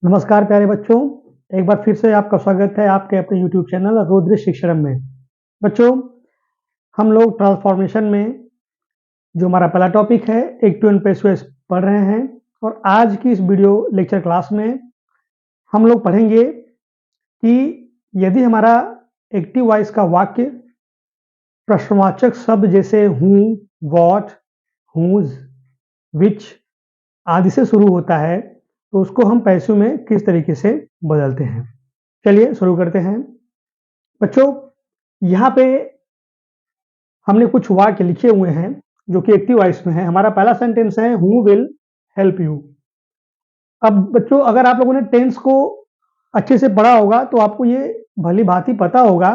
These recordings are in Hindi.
नमस्कार प्यारे बच्चों, एक बार फिर से आपका स्वागत है आपके अपने YouTube चैनल रुद्र शिक्षणम में। बच्चों, हम लोग ट्रांसफॉर्मेशन में जो हमारा पहला टॉपिक है एक्टिव एंड पैसिव वॉइस पढ़ रहे हैं और आज की इस वीडियो लेक्चर क्लास में हम लोग पढ़ेंगे कि यदि हमारा एक्टिव वॉइस का वाक्य प्रश्नवाचक शब्द जैसे हूँ, वॉट, हुज, विच आदि से शुरू होता है तो उसको हम पैसिव में किस तरीके से बदलते हैं। चलिए शुरू करते हैं। बच्चों, यहाँ पे हमने कुछ वाक्य लिखे हुए हैं जो कि एक्टिव वॉइस में है। हमारा पहला सेंटेंस है हु विल हेल्प यू। अब बच्चों, अगर आप लोगों ने टेंस को अच्छे से पढ़ा होगा तो आपको ये भली भांति पता होगा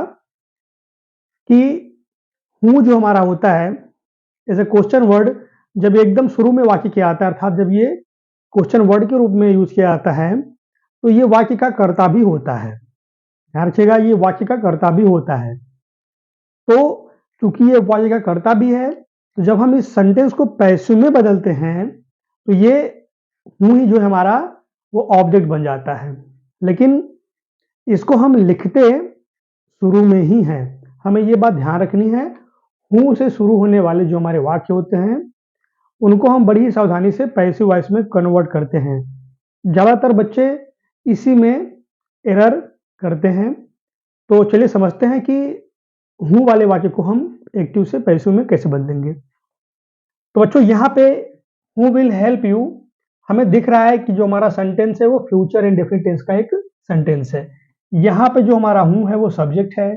कि हु जो हमारा होता है एज ए क्वेश्चन वर्ड जब एकदम शुरू में वाक्य किया आता है, अर्थात जब ये क्वेश्चन वर्ड के रूप में यूज किया जाता है तो ये वाक्य का कर्ता भी होता है। ध्यान रखिएगा, ये वाक्य का कर्ता भी होता है। तो चूंकि ये वाक्य का कर्ता भी है तो जब हम इस सेंटेंस को पैसिव में बदलते हैं तो ये हूँ ही जो है हमारा वो ऑब्जेक्ट बन जाता है, लेकिन इसको हम लिखते शुरू में ही हैं। हमें ये बात ध्यान रखनी है, हूँ से शुरू होने वाले जो हमारे वाक्य होते हैं उनको हम बड़ी ही सावधानी से पैसिव वॉइस में कन्वर्ट करते हैं। ज़्यादातर बच्चे इसी में एरर करते हैं। तो चलिए समझते हैं कि हूँ वाले वाक्य को हम एक्टिव से पैसिव में कैसे बदलेंगे। तो बच्चों, यहाँ पे हु विल हेल्प यू हमें दिख रहा है कि जो हमारा सेंटेंस है वो फ्यूचर इंडेफिनिट टेंस का एक सेंटेंस है। यहाँ पे जो हमारा हूँ है वो सब्जेक्ट है,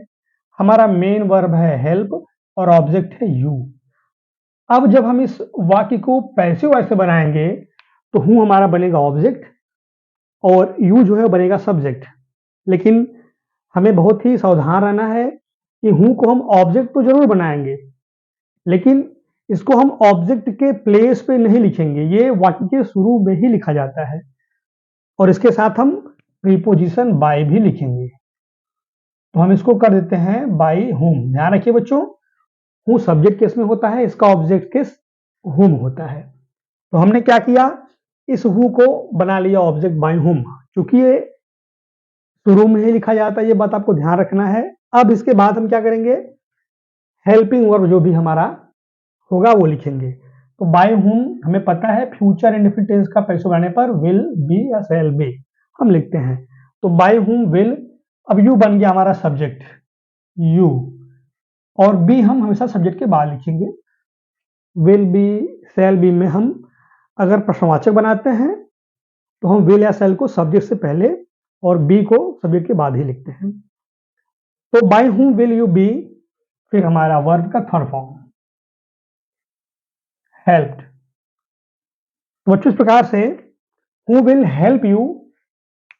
हमारा मेन वर्ब है हेल्प और ऑब्जेक्ट है यू। अब जब हम इस वाक्य को पैसिव वॉइस से बनाएंगे तो हूँ हमारा बनेगा ऑब्जेक्ट और यू जो है बनेगा सब्जेक्ट। लेकिन हमें बहुत ही सावधान रहना है कि हूँ को हम ऑब्जेक्ट तो जरूर बनाएंगे, लेकिन इसको हम ऑब्जेक्ट के प्लेस पे नहीं लिखेंगे। ये वाक्य के शुरू में ही लिखा जाता है और इसके साथ हम प्रीपोजिशन बाय भी लिखेंगे। तो हम इसको कर देते हैं बाय हुम। ध्यान रखिए बच्चों, हूँ सब्जेक्ट केस में होता है, इसका ऑब्जेक्ट केस हुम होता है। तो हमने क्या किया, इस हु को बना लिया ऑब्जेक्ट बाय हुम। क्योंकि ये शुरू में ही लिखा जाता है, ये बात आपको ध्यान रखना है। अब इसके बाद हम क्या करेंगे, हेल्पिंग वर्ब जो भी हमारा होगा वो लिखेंगे। तो बाय हुम हमें पता है फ्यूचर इंडेफिनिट टेंस का पैसिव बनाने पर विल, बी या शैल बी हम लिखते हैं। तो बाय हुम विल, अब यू बन गया हमारा सब्जेक्ट यू, और बी हम हमेशा सब्जेक्ट के बाद लिखेंगे। विल बी, शैल बी में हम अगर प्रश्नवाचक बनाते हैं तो हम विल या शैल को सब्जेक्ट से पहले और बी को सब्जेक्ट के बाद ही लिखते हैं। तो by whom will you B, फिर हमारा वर्ब का थर्ड फॉर्म हेल्प्ड। तो बच्चों, इस प्रकार से हु विल हेल्प यू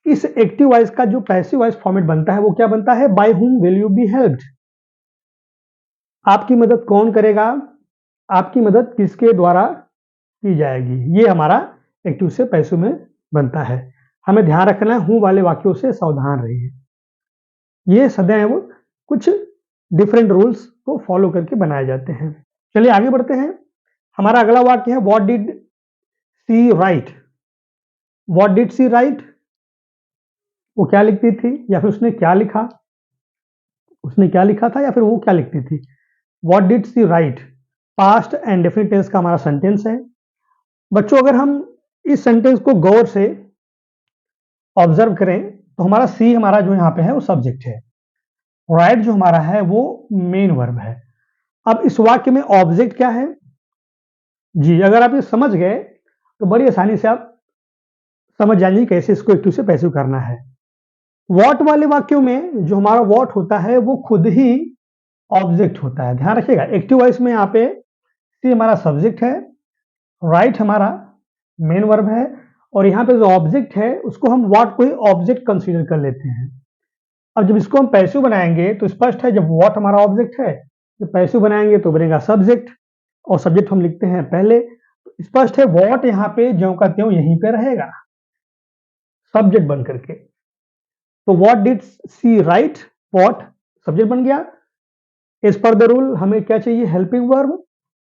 इस एक्टिव वॉइस का जो पैसिव वॉइस फॉर्मेट बनता है वो क्या बनता है, by whom will you be helped. आपकी मदद कौन करेगा, आपकी मदद किसके द्वारा की जाएगी, ये हमारा एक्टिव से पैसिव में बनता है। हमें ध्यान रखना है, हूँ वाले वाक्यों से सावधान रहिए। ये सदैव कुछ डिफरेंट रूल्स को फॉलो करके बनाए जाते हैं। चलिए आगे बढ़ते हैं। हमारा अगला वाक्य है what did she write. What did she write, वो क्या लिखती थी या फिर उसने क्या लिखा, उसने क्या लिखा था या फिर वो क्या लिखती थी। What did she write past and definite tense का हमारा सेंटेंस है। बच्चों, अगर हम इस सेंटेंस को गौर से ऑब्जर्व करें तो हमारा सी हमारा जो यहाँ पे है वो सब्जेक्ट है, राइट जो हमारा है वो मेन वर्ब है। अब इस वाक्य में ऑब्जेक्ट क्या है जी, अगर आप ये समझ गए तो बड़ी आसानी से आप समझ जाएंगे कैसे इसको एक्टिव से पैसिव करना है। वॉट वाले वाक्यों में जो हमारा वॉट होता है वो खुद ही ऑब्जेक्ट होता है। ध्यान रखिएगा, एक्टिव वॉइस में यहाँ पे सी हमारा सब्जेक्ट है, राइट हमारा मेन वर्ब है और यहाँ पे जो ऑब्जेक्ट है उसको हम व्हाट को ही ऑब्जेक्ट कंसीडर कर लेते हैं। अब जब इसको हम पैसिव बनाएंगे तो स्पष्ट है, जब व्हाट हमारा ऑब्जेक्ट है जब पैसिव बनाएंगे तो बनेगा सब्जेक्ट और सब्जेक्ट हम लिखते हैं पहले। तो स्पष्ट है व्हाट यहाँ पे ज्यों का त्यों यहीं पे रहेगा सब्जेक्ट बन करके। तो what did she write, what subject बन गया। एज पर द रूल हमें क्या चाहिए, helping verb,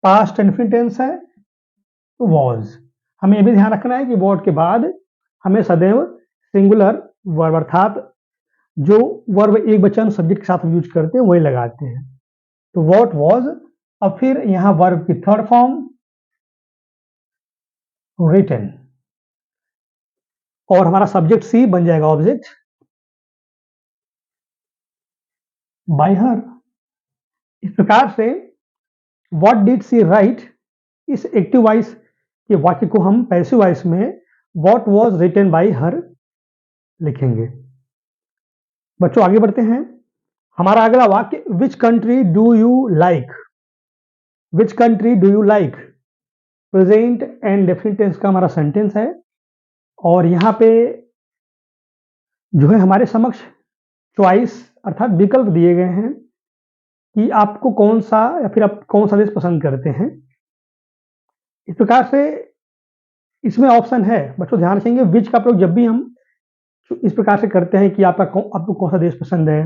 past indefinite tense है तो वाज। हमें यह भी ध्यान रखना है कि व्हाट के बाद हमें सदैव सिंगुलर वर्ब अर्थात जो वर्ब एक वचन सब्जेक्ट के साथ यूज करते हैं वही लगाते हैं। तो व्हाट वाज, अब फिर यहां वर्ब की थर्ड फॉर्म रिटन और हमारा सब्जेक्ट सी बन जाएगा ऑब्जेक्ट बाय हर। इस प्रकार से व्हाट डिड सी राइट, इस एक्टिव वॉइस के वाक्य को हम पैसिव वॉइस में what was written by her लिखेंगे। बच्चों आगे बढ़ते हैं। हमारा अगला वाक्य which country do you like, which country do you like present and definite tense का हमारा सेंटेंस है और यहाँ पे जो है हमारे समक्ष चॉइस अर्थात विकल्प दिए गए हैं कि आपको कौन सा या फिर आप कौन सा देश पसंद करते हैं। इस प्रकार से इसमें ऑप्शन है, बच्चों ध्यान रखेंगे विच का प्रयोग जब भी हम इस प्रकार से करते हैं कि आपको कौन सा देश पसंद है,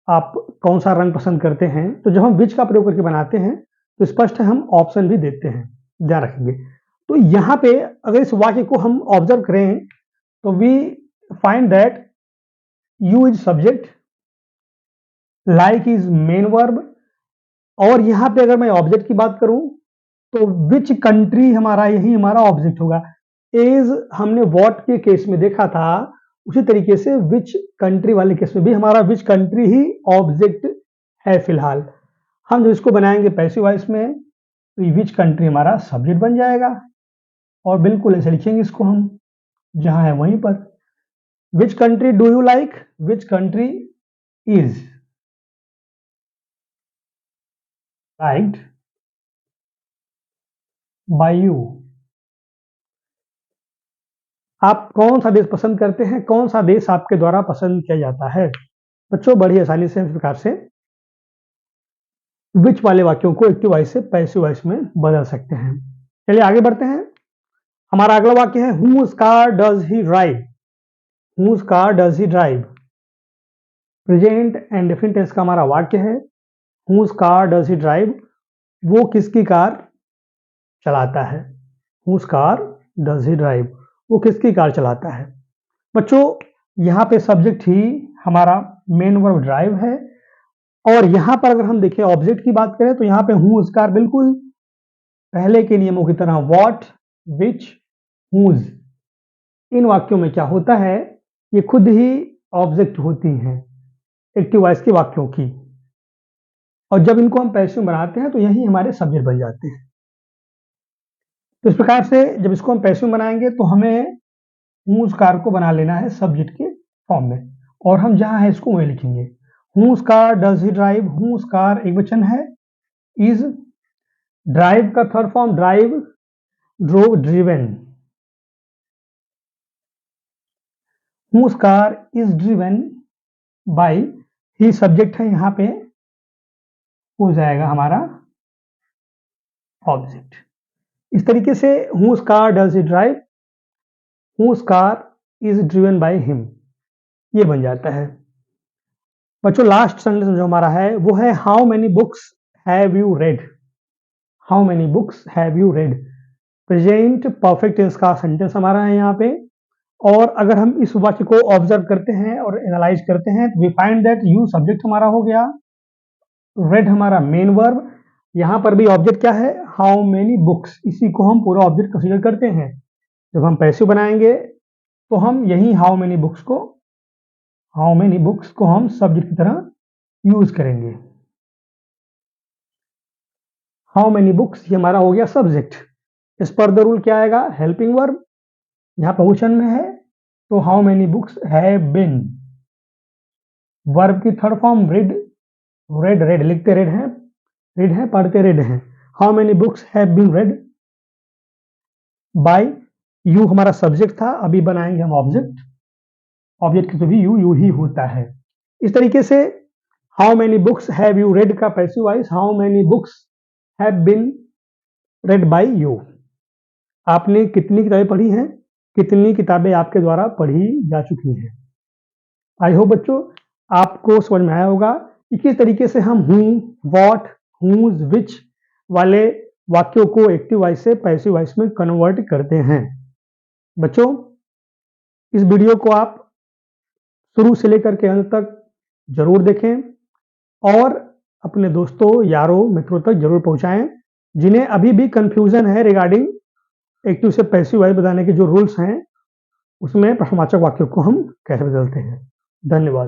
आप कौन सा रंग पसंद करते हैं, तो जब हम विच का प्रयोग करके बनाते हैं तो स्पष्ट है हम ऑप्शन भी देते हैं, ध्यान रखेंगे। तो यहाँ पे अगर इस वाक्य को हम ऑब्जर्व करें तो we find that you is subject, like is main verb और यहाँ पे अगर मैं ऑब्जेक्ट की बात करूं तो विच कंट्री हमारा यही हमारा ऑब्जेक्ट होगा। एज हमने वॉट के केस में देखा था उसी तरीके से विच कंट्री वाले केस में भी हमारा विच कंट्री ही ऑब्जेक्ट है फिलहाल। हम जो इसको बनाएंगे पैसिव वॉइस में तो विच कंट्री हमारा सब्जेक्ट बन जाएगा और बिल्कुल ऐसे लिखेंगे इसको हम जहां है वहीं पर। विच country do you like, which country is liked by you. आप कौन सा देश पसंद करते हैं, कौन सा देश आपके द्वारा पसंद किया जाता है। बच्चों बड़ी आसानी से इस प्रकार से विच वाले वाक्यों को एक्टिव वॉइस से पैसिव वॉइस में बदल सकते हैं। चलिए आगे बढ़ते हैं। हमारा अगला वाक्य है whose car does he drive, whose car does he drive present and definite tense का हमारा वाक्य है whose car does he drive, वो किसकी कार चलाता है। whose car does he drive, वो किसकी कार चलाता है। बच्चों यहाँ पे सब्जेक्ट ही हमारा मेन वर्ब ड्राइव है और यहाँ पर अगर हम देखें ऑब्जेक्ट की बात करें तो यहाँ पे whose कार बिल्कुल पहले के नियमों की तरह what, which, whose इन वाक्यों में क्या होता है ये खुद ही ऑब्जेक्ट होती हैं एक्टिव वॉइस के वाक्यों की और जब इनको हम पैसिव बनाते हैं तो यही हमारे सब्जेक्ट बन जाते हैं। तो इस प्रकार से जब इसको हम पैसिव बनाएंगे तो हमें whose कार को बना लेना है सब्जेक्ट के फॉर्म में और हम जहां है इसको वही लिखेंगे। whose car does he drive, whose car एक वचन है, is ड्राइव का third form drive, drove, driven. whose car is driven by he subject है यहाँ पे हो जाएगा हमारा ऑब्जेक्ट। इस तरीके से whose car does he drive, whose car is driven by him ये बन जाता है। बच्चों लास्ट सेंटेंस जो हमारा है वो है how many books have you read, how many books have you read present perfect tense का सेंटेंस हमारा है यहाँ पे और अगर हम इस वाक्य को ऑब्जर्व करते हैं और एनालाइज करते हैं तो we find that you subject हमारा हो गया, रेड हमारा मेन वर्ब, यहाँ पर भी ऑब्जेक्ट क्या है हाउ मेनी बुक्स, इसी को हम पूरा ऑब्जेक्ट कंसीडर करते हैं। जब हम पैसिव बनाएंगे तो हम यही हाउ मेनी बुक्स को हम सब्जेक्ट की तरह यूज करेंगे। हाउ मेनी बुक्स ये हमारा हो गया सब्जेक्ट। इस पर द रूल क्या आएगा हेल्पिंग वर्ब, यहाँ बहुवचन में है तो how many books have been, verb की third form read, read read लिखते रेड है पढ़ते रेड है। How many books have been read by you हमारा सब्जेक्ट था, अभी बनाएंगे हम ऑब्जेक्ट की तो भी यू ही होता है। इस तरीके से how many books have you read का passive voice how many books have been read by you. आपने कितनी किताबें पढ़ी हैं, कितनी किताबें आपके द्वारा पढ़ी जा चुकी हैं। आई होप बच्चों आपको समझ में आया होगा कि किस तरीके से हम हूं, व्हाट, whose, which वाले वाक्यों को एक्टिव वॉइस से पैसिव वॉइस में कन्वर्ट करते हैं। बच्चों इस वीडियो को आप शुरू से लेकर के अंत तक जरूर देखें और अपने दोस्तों, यारों, मित्रों तक जरूर पहुंचाएं जिन्हें अभी भी कंफ्यूजन है रिगार्डिंग एक्टिव से पैसिव वॉइस बदलने के जो रूल्स हैं उसमें प्रश्नवाचक वाक्यों को हम कैसे बदलते हैं। धन्यवाद।